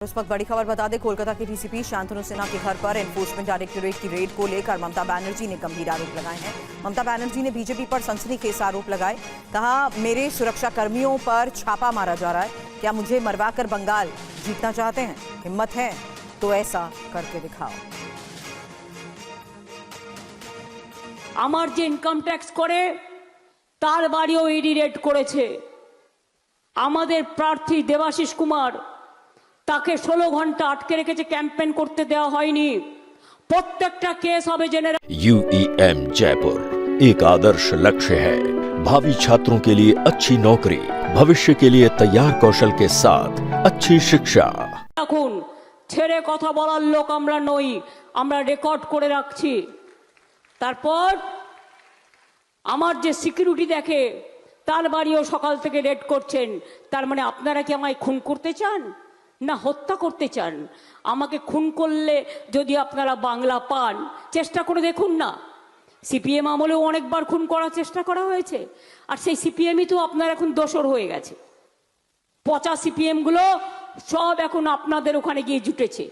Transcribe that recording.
उस वक्त बड़ी खबर बता दें, कोलकाता के डीसीपी शांतनु सिन्हा के घर पर एनफोर्समेंट डायरेक्टोरेट की रेड को लेकर ममता बनर्जी ने गंभीर आरोप लगाए हैं। ममता बनर्जी ने बीजेपी पर सनसनीखेज आरोप लगाए। कहा, मेरे सुरक्षा कर्मियों पर छापा मारा जा रहा है। क्या मुझे मरवाकर बंगाल जीतना चाहते हैं? हिम्मत है तो ऐसा करके दिखाओ। আমার যে ইনকাম ট্যাক্স করে তার বাড়িও ইডি রেড করেছে। আমাদের প্রার্থী দেবাশিস কুমার তাকে 16 ঘন্টা আটকে রেখেছে, ক্যাম্পেইন করতে দেওয়া হয়নি। প্রত্যেকটা কেস হবে জেনে। UEM जयपुर एक आदर्श लक्ष्य है। भावी छात्रों के लिए अच्छी नौकरी, भविष्य के लिए तैयार कौशल के साथ अच्छी शिक्षा। এখন ছেড়ে কথা বলার লোক আমরা নই, আমরা রেকর্ড করে রাখছি। তারপর আমার যে সিকিউরিটি দেখে তার বাড়িও সকাল থেকে রেড করছেন। তার মানে আপনারা কি আমায় খুন করতে চান না হত্যা করতে চান? আমাকে খুন করলে যদি আপনারা বাংলা পান, চেষ্টা করে দেখুন না। সিপিএম আমলেও অনেকবার খুন করার চেষ্টা করা হয়েছে, আর সেই সিপিএমই তো আপনার এখন দোসর হয়ে গেছে। পচা সিপিএম গুলো সব এখন আপনাদের ওখানে গিয়ে জুটেছে।